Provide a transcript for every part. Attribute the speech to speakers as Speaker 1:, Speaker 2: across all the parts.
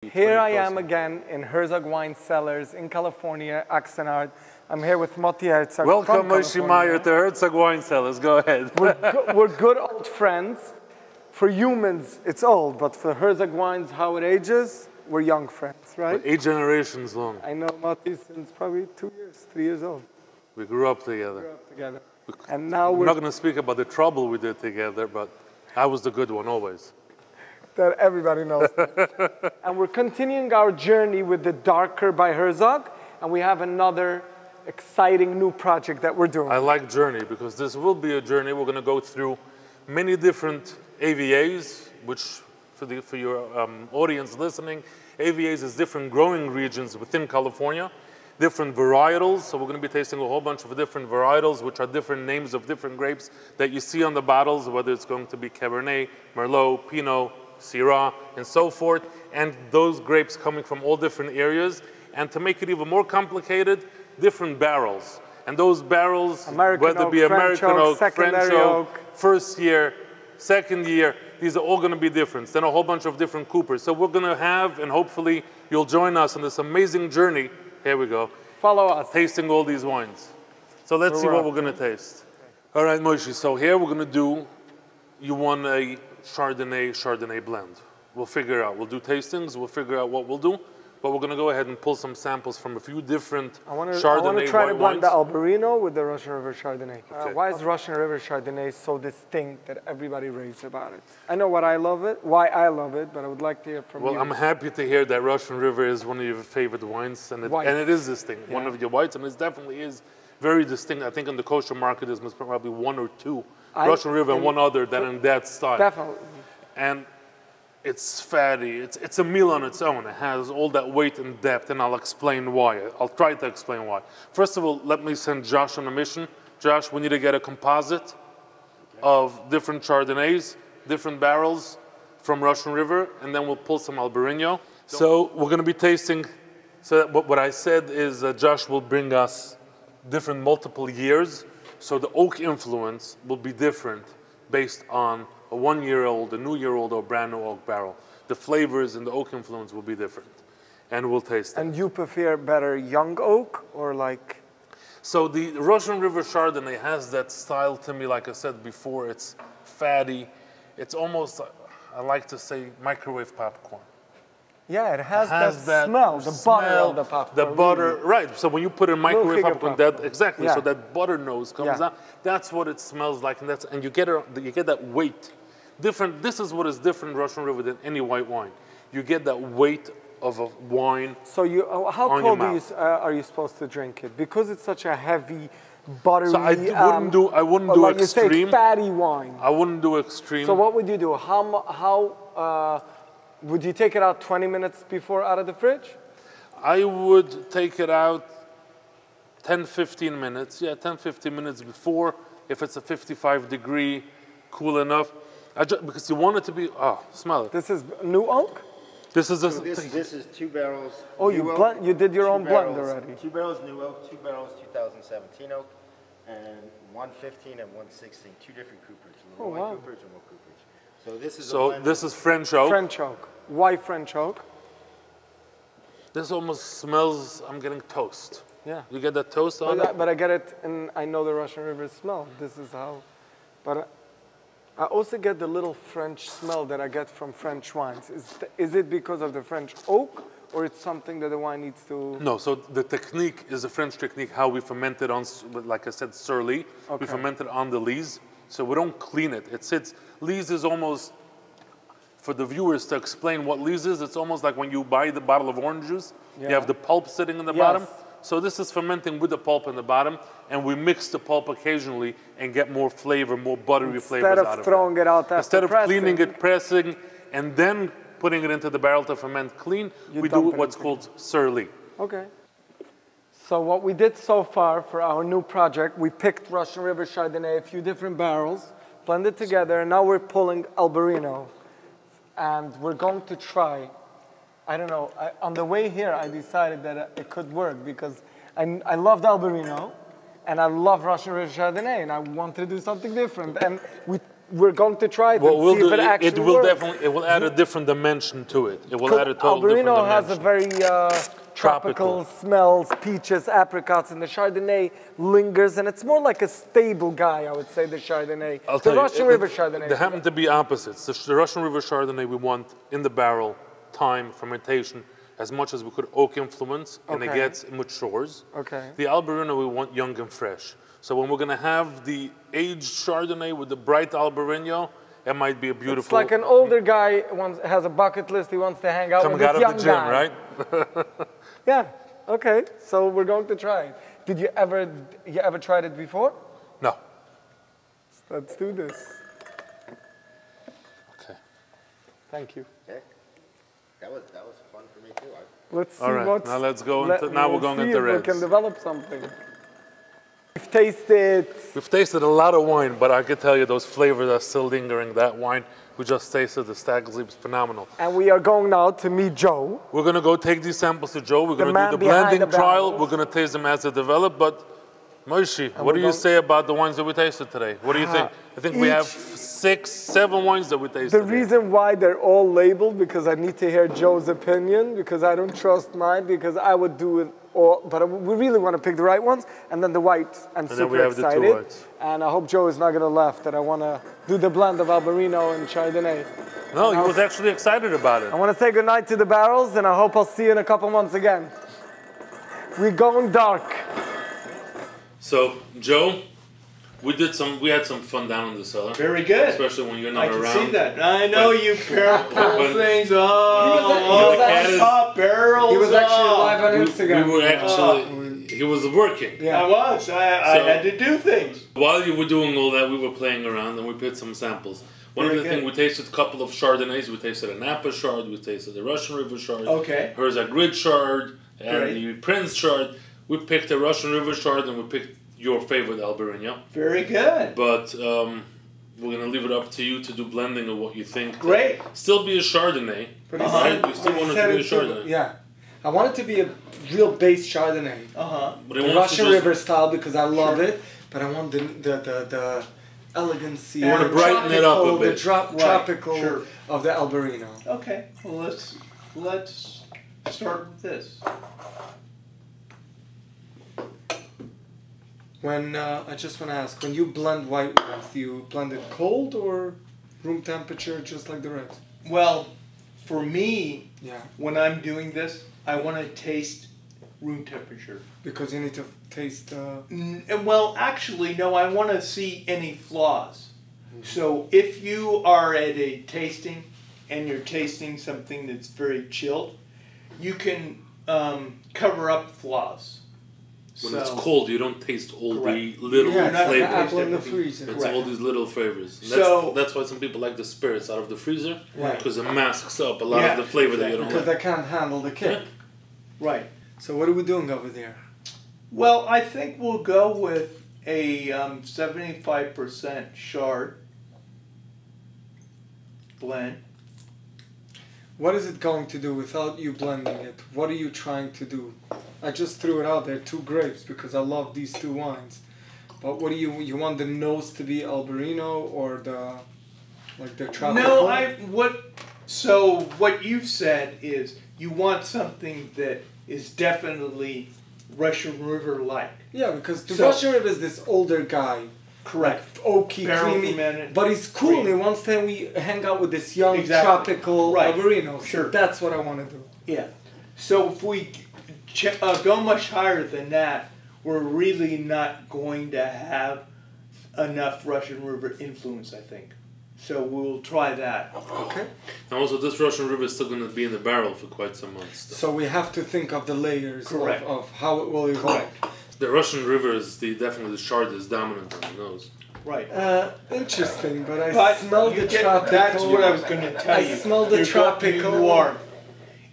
Speaker 1: Here I am again in Herzog Wine Cellars in California, Oxnard. I'm here with Motti Herzog.
Speaker 2: Welcome, Moishe Mayer, to Herzog Wine Cellars. Go ahead.
Speaker 1: We're good old friends. For humans, it's old, but for Herzog Wines, how it ages, we're young friends, right?
Speaker 2: We're 8 generations long.
Speaker 1: I know Motti since probably 2 years, 3 years old.
Speaker 2: We grew up together.
Speaker 1: And now
Speaker 2: we're not going to speak about the trouble we did together, but I was the good one always.
Speaker 1: That everybody knows. And we're continuing our journey with the Darker by Herzog, and we have another exciting new project that we're doing.
Speaker 2: I like journey because this will be a journey. We're going to go through many different AVAs, which for your audience listening, AVAs is different growing regions within California, different varietals. So we're going to be tasting a whole bunch of different varietals, which are different names of different grapes that you see on the bottles, whether it's going to be Cabernet, Merlot, Pinot, Syrah, and so forth, and those grapes coming from all different areas. And to make it even more complicated, different barrels. And those barrels, whether it be American oak, French oak, first year, second year, these are all going to be different. Then a whole bunch of different coopers. So we're going to have, and hopefully you'll join us on this amazing journey. Here we go.
Speaker 1: Follow us.
Speaker 2: Tasting all these wines. So let's see what we're going to taste. All right, Moishe, so here we're going to do, you want a Chardonnay blend. We'll figure out. We'll do tastings. We'll figure out what we'll do. But we're going to go ahead and pull some samples from a few different Chardonnay wines. I want to try to blend
Speaker 1: the Albariño with the Russian River Chardonnay. Okay. Why is Russian River Chardonnay so distinct that everybody raves about it? I know why I love it, but I would like to hear from you.
Speaker 2: Well, I'm happy to hear that Russian River is one of your favorite wines, and it is distinct. Yeah. One of your whites, and it definitely is very distinct. I think in the kosher market there's probably one or two Russian River and one other that in that style.
Speaker 1: Definitely.
Speaker 2: And it's fatty. It's a meal on its own. It has all that weight and depth, and I'll explain why. I'll try to explain why. First of all, let me send Josh on a mission. Josh, we need to get a composite of different Chardonnays, different barrels from Russian River, and then we'll pull some Albariño. So we're going to be tasting. So what I said is Josh will bring us different multiple years. So the oak influence will be different based on a 1-year-old, a new-year-old, or brand new oak barrel. The flavors and the oak influence will be different, and we'll taste it.
Speaker 1: And you prefer better young oak or like?
Speaker 2: So the Russian River Chardonnay has that style to me, like I said before. It's fatty. It's almost, I like to say, microwave popcorn.
Speaker 1: Yeah, it has that smell, the butter of the popcorn.
Speaker 2: The butter, right. So when you put in microwave popcorn, exactly. Yeah. So that butter nose comes out. That's what it smells like, and you get that weight. Different. This is what is different in Russian River than any white wine. You get that weight of a wine.
Speaker 1: So how cold are you supposed to drink it? Because it's such a heavy, buttery.
Speaker 2: So I wouldn't do
Speaker 1: like
Speaker 2: extreme.
Speaker 1: You say fatty wine.
Speaker 2: I wouldn't do extreme.
Speaker 1: So what would you do? How would you take it out 20 minutes before out of the fridge?
Speaker 2: I would take it out 10-15 minutes. Yeah, 10-15 minutes before, if it's a 55-degree, cool enough. Because you want it to be, smell it.
Speaker 1: This is new oak?
Speaker 2: This is
Speaker 3: this is 2 barrels.
Speaker 1: Oh, you did your own blend already.
Speaker 3: 2 barrels new oak, 2 barrels 2017 oak, and 115 and 116, 2 different coopers. White coopers and more coopers. So
Speaker 2: this is French oak.
Speaker 1: French oak. Why French oak?
Speaker 2: This almost smells, I'm getting toast.
Speaker 1: Yeah.
Speaker 2: You get that toast on it?
Speaker 1: But I get it, and I know the Russian River smell. This is how, but I also get the little French smell that I get from French wines. Is it because of the French oak, or it's something that the wine needs to?
Speaker 2: No, so the technique is a French technique, how we ferment it on, like I said, surly. Okay. We ferment it on the lees, so we don't clean it. It sits, lees is almost, for the viewers to explain what lees is, it's almost like when you buy the bottle of orange juice, you have the pulp sitting in the bottom. So this is fermenting with the pulp in the bottom, and we mix the pulp occasionally and get more flavor, more buttery flavors out of it.
Speaker 1: Instead of throwing it out after
Speaker 2: Instead of cleaning it, pressing, and then putting it into the barrel to ferment clean, we do what's called surly.
Speaker 1: Okay. So what we did so far for our new project, we picked Russian River Chardonnay, a few different barrels, blended together, and now we're pulling Albariño. And we're going to try, I don't know, on the way here I decided that it could work because I loved Albariño and I love Russian River Chardonnay and I wanted to do something different. And we're going to try it
Speaker 2: What
Speaker 1: and
Speaker 2: we'll
Speaker 1: see
Speaker 2: do,
Speaker 1: if it actually
Speaker 2: it will
Speaker 1: works.
Speaker 2: definitely, it will add a different dimension to it. It will add a total different
Speaker 1: Albariño
Speaker 2: dimension.
Speaker 1: has a very tropical smells, peaches, apricots, and the Chardonnay lingers, and it's more like a stable guy, I would say, the Chardonnay.
Speaker 2: I'll
Speaker 1: The
Speaker 2: tell you,
Speaker 1: Russian River Chardonnay.
Speaker 2: They happen to be opposites. The Russian River Chardonnay we want in the barrel, time, fermentation, as much as we could oak influence, and it gets, it matures.
Speaker 1: Okay.
Speaker 2: The Albariño we want young and fresh. So when we're gonna have the aged Chardonnay with the bright Albariño, it might be a beautiful...
Speaker 1: It's like an older guy has a bucket list, he wants to hang out with this young guy.
Speaker 2: Right?
Speaker 1: Yeah, okay, so we're going to try it. Did you ever tried it before?
Speaker 2: No.
Speaker 1: Let's do this.
Speaker 2: Okay.
Speaker 1: Thank you.
Speaker 3: Okay. That was fun for me too.
Speaker 1: Let's see
Speaker 2: All right,
Speaker 1: what's...
Speaker 2: now let's go into, now we're going
Speaker 1: see
Speaker 2: into
Speaker 1: if
Speaker 2: reds.
Speaker 1: we can develop something. We've tasted...
Speaker 2: We've tasted a lot of wine, but I can tell you those flavors are still lingering. That wine we just tasted, the Stag's Leap, is phenomenal.
Speaker 1: And we are going now to meet Joe.
Speaker 2: We're gonna go take these samples to Joe. We're gonna
Speaker 1: man
Speaker 2: do the
Speaker 1: behind
Speaker 2: blending
Speaker 1: the
Speaker 2: trial.
Speaker 1: barrels.
Speaker 2: We're gonna taste them as they develop. But Moishe, what do you say about the wines that we tasted today? What do you think? I think we have 6, 7 wines that we tasted.
Speaker 1: The reason why they're all labeled, because I need to hear Joe's opinion, because I don't trust mine, because I would do it all, but we really want to pick the right ones, and then the white. I'm
Speaker 2: And then
Speaker 1: super
Speaker 2: we have
Speaker 1: excited.
Speaker 2: the 2 whites.
Speaker 1: And I hope Joe is not going to laugh that I want to do the blend of Albariño and Chardonnay.
Speaker 2: No, he was actually excited about it.
Speaker 1: I want to say goodnight to the barrels, and I hope I'll see you in a couple months again. We're going dark.
Speaker 2: So, Joe, we had some fun down in the cellar.
Speaker 4: Very good.
Speaker 2: Especially when you're not
Speaker 4: I can
Speaker 2: around.
Speaker 4: see that. I know you pull
Speaker 2: when-
Speaker 4: things
Speaker 1: He was actually-
Speaker 4: top barrels.
Speaker 1: He was actually live on
Speaker 2: We
Speaker 1: Instagram.
Speaker 2: were actually, he was working.
Speaker 1: Yeah.
Speaker 4: I was. I had to do things.
Speaker 2: While you were doing all that, we were playing around and we picked some samples. One of
Speaker 4: Very
Speaker 2: the things, we
Speaker 4: good.
Speaker 2: tasted a couple of Chardonnays. We tasted a Napa Chard, we tasted the Russian River Chard,
Speaker 4: Okay.
Speaker 2: Herzog Grid Chard, and
Speaker 4: Great.
Speaker 2: the Prince Chard. We picked a Russian River Chard and we picked your favorite Albariño.
Speaker 4: Very good.
Speaker 2: But we're going to leave it up to you to do blending of what you think.
Speaker 4: Great.
Speaker 2: Still be a Chardonnay,
Speaker 1: But he
Speaker 2: right?
Speaker 1: said-
Speaker 2: You still
Speaker 1: he
Speaker 2: want it
Speaker 1: said
Speaker 2: to be a
Speaker 1: it's a-
Speaker 2: Chardonnay.
Speaker 1: Yeah. I want it to be a real base Chardonnay.
Speaker 2: But it
Speaker 1: The
Speaker 2: wants
Speaker 1: Russian
Speaker 2: to just,
Speaker 1: River style, because I love it, but I want the elegancy,
Speaker 4: You wanna
Speaker 1: the
Speaker 2: brighten it up a
Speaker 1: tropical-
Speaker 2: bit.
Speaker 1: the
Speaker 4: Right,
Speaker 1: tropical
Speaker 4: sure.
Speaker 1: of the Albariño.
Speaker 4: Okay. Well, let's start with this.
Speaker 1: When I just want to ask, when you blend white wines, do you blend it cold or room temperature, just like the reds?
Speaker 4: Well, for me,
Speaker 1: Yeah,
Speaker 4: when I'm doing this, I want to taste room temperature.
Speaker 1: because you need to taste.
Speaker 4: Well, actually, no, I want to see any flaws. So if you are at a tasting and you're tasting something that's very chilled, you can cover up flaws.
Speaker 2: when it's cold, you don't taste all the
Speaker 4: Correct.
Speaker 2: little
Speaker 1: Yeah,
Speaker 4: not
Speaker 2: flavors.
Speaker 1: apple in the
Speaker 4: everything.
Speaker 1: freezer.
Speaker 2: It's
Speaker 4: Correct.
Speaker 2: all these little flavors.
Speaker 4: So-
Speaker 2: That's why some people like the spirits out of the freezer,
Speaker 4: Right.
Speaker 2: because it masks up a lot
Speaker 4: Yeah,
Speaker 2: of the flavor that you don't
Speaker 1: Because
Speaker 2: like.
Speaker 1: they can't handle the kick.
Speaker 4: Right.
Speaker 1: So what are we doing over there?
Speaker 4: Well, I think we'll go with a 75% Chard blend.
Speaker 1: What is it going to do without you blending it? What are you trying to do? I just threw it out there, 2 grapes, because I love these 2 wines. But what do you want the nose to be Albariño or the tropical?
Speaker 4: No, so what you've said is you want something that is definitely Russian River-like.
Speaker 1: Yeah, because the
Speaker 4: So-
Speaker 1: Russian River is this older guy.
Speaker 4: Correct.
Speaker 1: Oaky,
Speaker 4: Barrel
Speaker 1: creamy,
Speaker 4: fermented,
Speaker 1: but he's cool.
Speaker 4: cream.
Speaker 1: And once then we hang out with this young
Speaker 4: Exactly.
Speaker 1: tropical
Speaker 4: Right.
Speaker 1: Albariño. So
Speaker 4: Sure.
Speaker 1: that's what I want to do.
Speaker 4: Yeah. So if we go much higher than that, we're really not going to have enough Russian River influence, I think. So we'll try that.
Speaker 1: Okay.
Speaker 2: And also, this Russian River is still going to be in the barrel for quite some months. Still.
Speaker 1: So we have to think of the layers
Speaker 4: Correct.
Speaker 1: of how it will evolve.
Speaker 4: Correct.
Speaker 2: The Russian River is definitely the Chard is dominant on the nose.
Speaker 4: Right.
Speaker 1: Interesting, but I
Speaker 4: But
Speaker 1: smell
Speaker 4: you
Speaker 1: the
Speaker 4: get-
Speaker 1: tropical.
Speaker 4: That's what I was going to tell you.
Speaker 1: I smell the
Speaker 4: You're
Speaker 1: tropical.
Speaker 4: You are.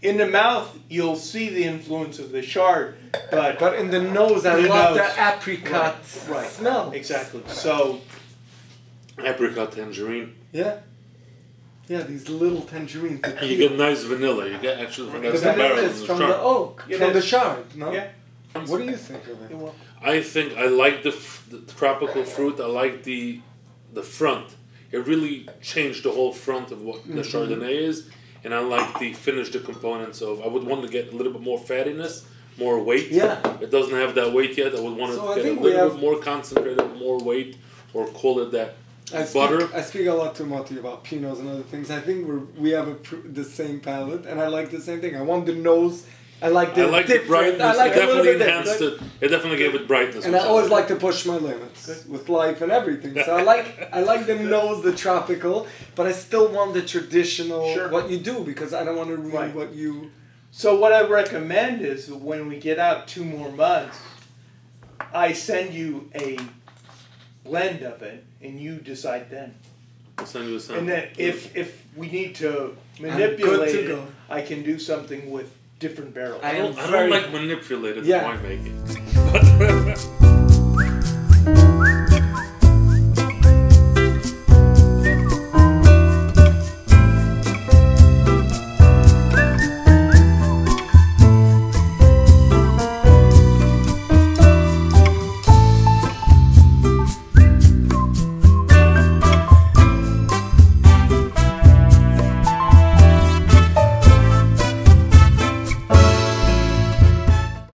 Speaker 4: In the mouth, you'll see the influence of the Chard, but
Speaker 1: But in the nose, I
Speaker 4: In the
Speaker 1: love
Speaker 4: nose.
Speaker 1: the apricot
Speaker 4: Right.
Speaker 1: smell.
Speaker 4: exactly. So
Speaker 2: Apricot tangerine.
Speaker 1: Yeah. Yeah, these little tangerines. that
Speaker 2: And you
Speaker 1: peel.
Speaker 2: get nice vanilla. You get actually from
Speaker 1: The
Speaker 2: that's the
Speaker 1: vanilla
Speaker 2: barrel
Speaker 1: is
Speaker 2: and
Speaker 1: from
Speaker 2: the
Speaker 1: the
Speaker 2: Chard.
Speaker 1: oak,
Speaker 4: It
Speaker 1: from the
Speaker 4: is.
Speaker 1: shard, no?
Speaker 4: yeah.
Speaker 1: What do you think of it?
Speaker 2: I think I like the tropical fruit. I like the front. it really changed the whole front of what the Chardonnay is. And I like the finished components of, I would want to get a little bit more fattiness, more weight.
Speaker 1: Yeah.
Speaker 2: It doesn't have that weight yet. I would want
Speaker 1: So I
Speaker 2: to get a
Speaker 1: think we
Speaker 2: little
Speaker 1: have-
Speaker 2: bit more concentrated, more weight, or call it that butter.
Speaker 1: I speak a lot to Moti about Pinots and other things. I think we have the same palate, and I like the same thing. I want the nose. I like the
Speaker 2: brightness.
Speaker 1: I like
Speaker 2: it
Speaker 1: a little
Speaker 2: definitely
Speaker 1: bit
Speaker 2: enhanced
Speaker 1: different.
Speaker 2: it. It definitely gave it brightness.
Speaker 1: And I always like to push my limits with life and everything. So I like the nose, the tropical, but I still want the traditional what you do because I don't want to ruin what you.
Speaker 4: So what I recommend is when we get out 2 more months, I send you a blend of it, and you decide then.
Speaker 2: I'll send you a sample.
Speaker 4: And then if we need to manipulate
Speaker 1: to
Speaker 4: it,
Speaker 1: go.
Speaker 4: I can do something with different barrels.
Speaker 2: I don't like manipulated
Speaker 1: Yeah.
Speaker 2: winemaking.